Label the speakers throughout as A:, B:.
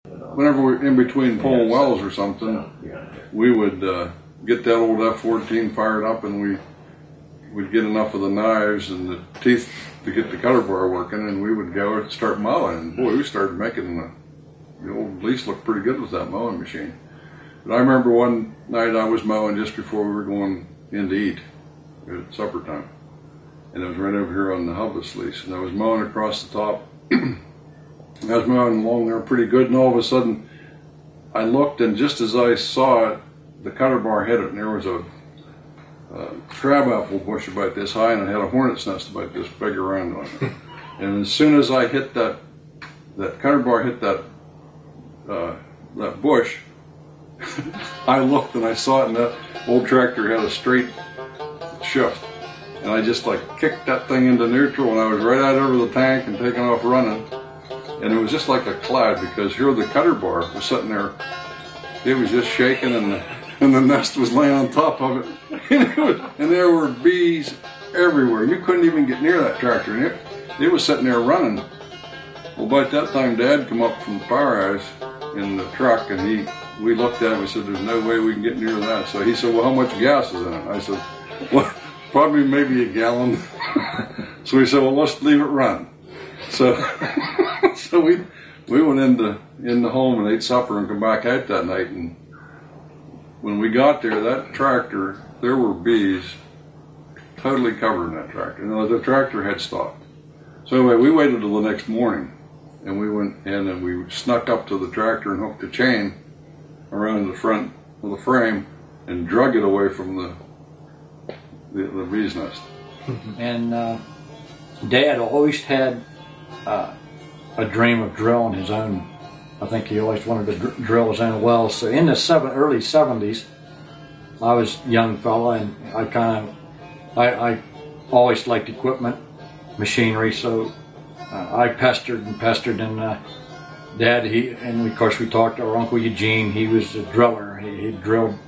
A: Whenever we're in between pulling wells or something, we would get that old F-14 fired up, and we'd get enough of the knives and the teeth to get the cutter bar working, and we would go and start mowing. And boy, we started making the old lease look pretty good with that mowing machine. But I remember one night I was mowing just before we were going in to eat at supper time. And it was right over here on the Hovis lease. And I was mowing across the top. I was mowing along there pretty good, and all of a sudden I looked, and just as I saw it, the cutter bar hit it, and there was a crabapple bush about this high, and it had a hornet's nest about this big around on it. And as soon as I hit that cutter bar hit that bush, I looked and I saw it, and that old tractor had a straight shift. And I just like kicked that thing into neutral, and I was right out over the tank and taking off running. And it was just like a cloud, because here the cutter bar was sitting there. It was just shaking, and the nest was laying on top of it. And there were bees everywhere. You couldn't even get near that tractor. And it was sitting there running. Well, by that time, Dad come up from the powerhouse in the truck, and we looked at it and we said, there's no way we can get near that. So he said, well, how much gas is in it? I said, well, probably maybe a gallon. So we said, well, let's leave it run. So we went into home and ate supper and come back out that night. And when we got there, that tractor, there were bees totally covering that tractor. And the tractor had stopped. So anyway, we waited till the next morning, and we went in and we snuck up to the tractor and hooked a chain around the front of the frame and drug it away from the bee's nest.
B: And Dad always had a dream of drilling his own. I think he always wanted to drill his own wells. So in the early 70s, I was a young fella, and I always liked equipment, machinery. So I pestered, and Dad, of course we talked to our Uncle Eugene. He was a driller. He drilled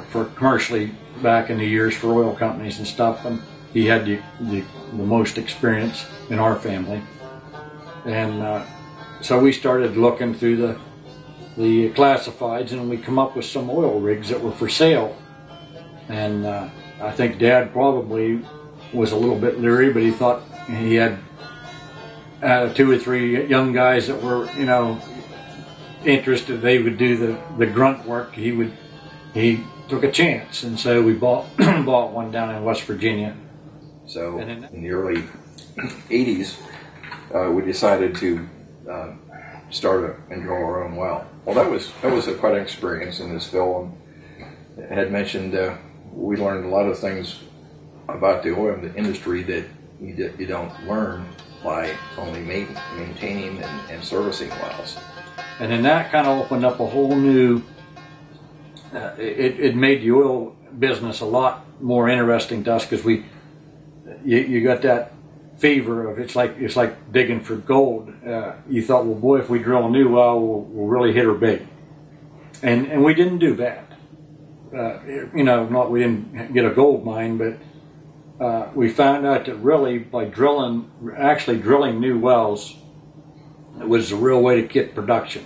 B: for commercially back in the years for oil companies and stuff, and he had the most experience in our family. And so we started looking through the classifieds, and we come up with some oil rigs that were for sale. And I think Dad probably was a little bit leery, but he thought he had 2 or 3 young guys that were, interested. They would do the grunt work. He took a chance, and so we bought one down in West Virginia.
C: So in the early 80s, we decided to start and drill our own well. Well, that was quite an experience in this film. I had mentioned we learned a lot of things about the oil industry that you don't learn by only maintaining and servicing wells.
B: And then that kind of opened up a whole new. It made the oil business a lot more interesting to us, because you got that fever of it's like digging for gold. You thought, well, boy, if we drill a new well, we'll really hit her big, and we didn't do bad. Not we didn't get a gold mine, but we found out that really by drilling new wells was the real way to get production.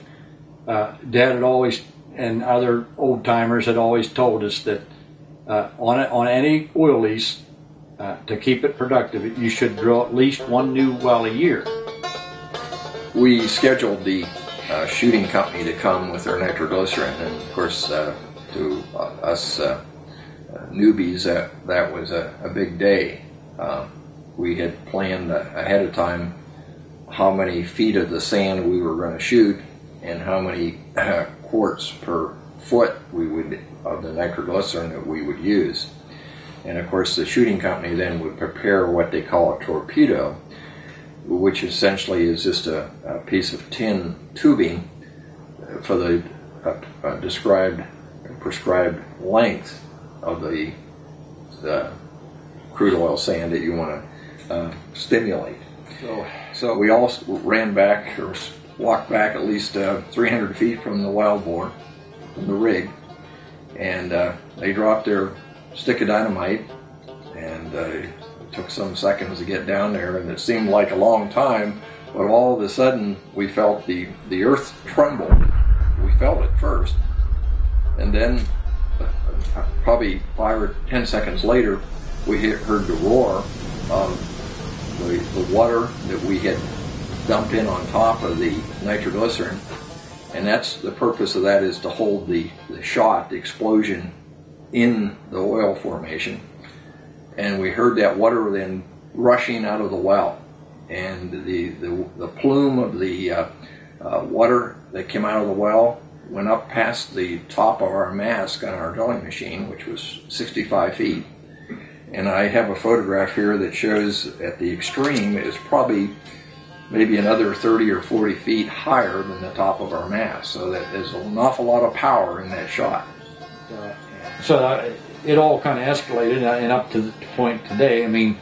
B: Dad had always, and other old timers had always told us that on any oil lease, to keep it productive, you should drill at least one new well a year.
C: We scheduled the shooting company to come with their nitroglycerin, and of course, to us newbies, that was a big day. We had planned ahead of time how many feet of the sand we were going to shoot, and how many quarts per foot of the nitroglycerin that we would use. And of course, the shooting company then would prepare what they call a torpedo, which essentially is just a piece of tin tubing for the prescribed length of the crude oil sand that you want to stimulate. So we all ran back, or walked back at least 300 feet from the well bore, from the rig, and they dropped their stick of dynamite, and it took some seconds to get down there, and it seemed like a long time, But all of a sudden, we felt the earth tremble. We felt it first, and then probably 5 or 10 seconds later, we heard the roar of the water that we had dumped in on top of the nitroglycerin. And that's the purpose of that, is to hold the shot, the explosion, in the oil formation. And we heard that water then rushing out of the well. And the plume of the water that came out of the well went up past the top of our mask on our drilling machine, which was 65 feet. And I have a photograph here that shows at the extreme is probably maybe another 30 or 40 feet higher than the top of our mast. So that there's an awful lot of power in that shot.
B: So it all kind of escalated, and up to the point today, I mean,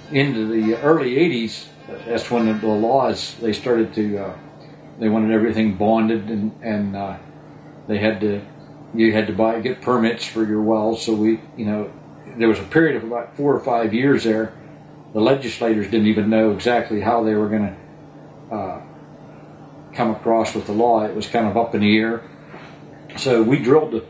B: into the early 80s, that's when the laws, they started to, they wanted everything bonded, and you had to get permits for your wells. So there was a period of about 4 or 5 years there. The legislators didn't even know exactly how they were going to come across with the law. It was kind of up in the air. So we drilled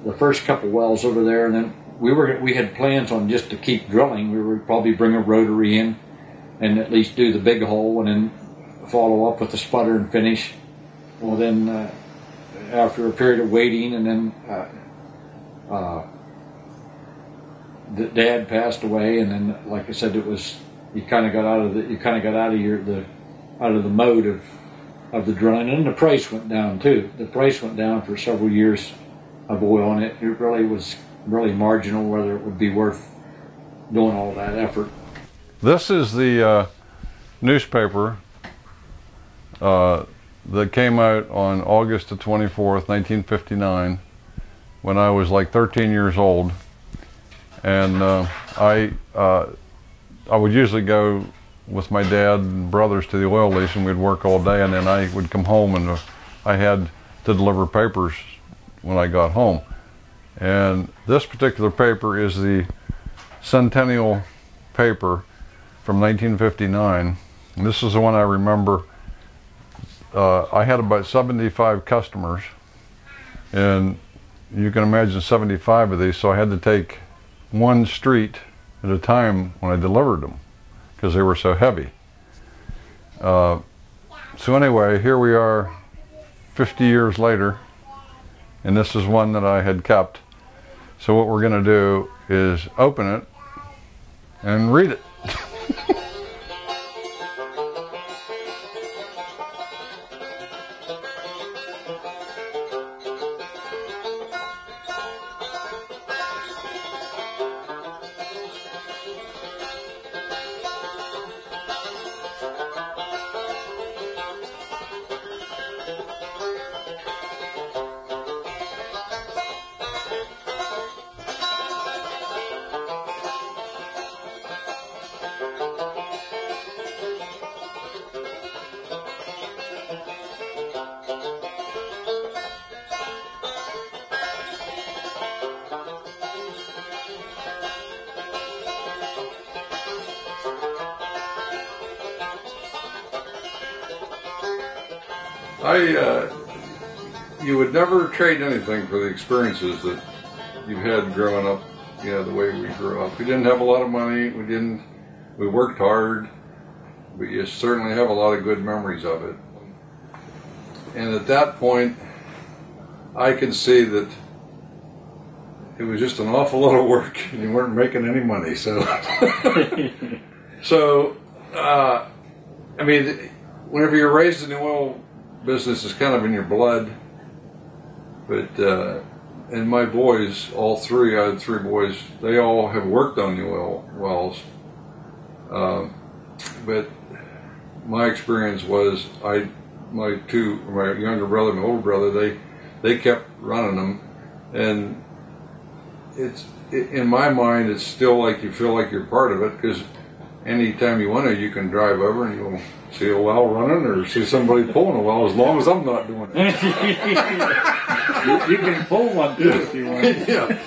B: the first couple wells over there, and then we had plans on just to keep drilling. We would probably bring a rotary in and at least do the big hole, and then follow up with the sputter and finish. Well, then after a period of waiting, and then the dad passed away, and then, like I said, it was you kind of got out of the mode of the drilling, and the price went down too. The price went down for several years of oil, and it really was marginal whether it would be worth doing all that effort.
A: This is the newspaper that came out on August the 24th, 1959, when I was like 13 years old. And I would usually go with my dad and brothers to the oil lease, and we'd work all day, and then I would come home, and I had to deliver papers when I got home. And this particular paper is the Centennial paper from 1959. And this is the one I remember. I had about 75 customers, and you can imagine 75 of these, so I had to take one street at a time when I delivered them because they were so heavy. So anyway, here we are 50 years later, and this is one that I had kept. So what we're going to do is open it and read it. You would never trade anything for the experiences that you've had growing up, the way we grew up. We didn't have a lot of money, we worked hard, but you certainly have a lot of good memories of it. And at that point, I could see that it was just an awful lot of work, and you weren't making any money, so. Whenever you're raised in the oil business, it's kind of in your blood. But, and my boys, all three, I had three boys, they all have worked on the oil wells. But my experience was, my younger brother, my older brother, they kept running them. And in my mind, it's still like you feel like you're part of it, because anytime you want to, you can drive over and you'll see a well running or see somebody pulling a well, as long as I'm not doing it.
B: You can pull one too if you want.
A: Yeah.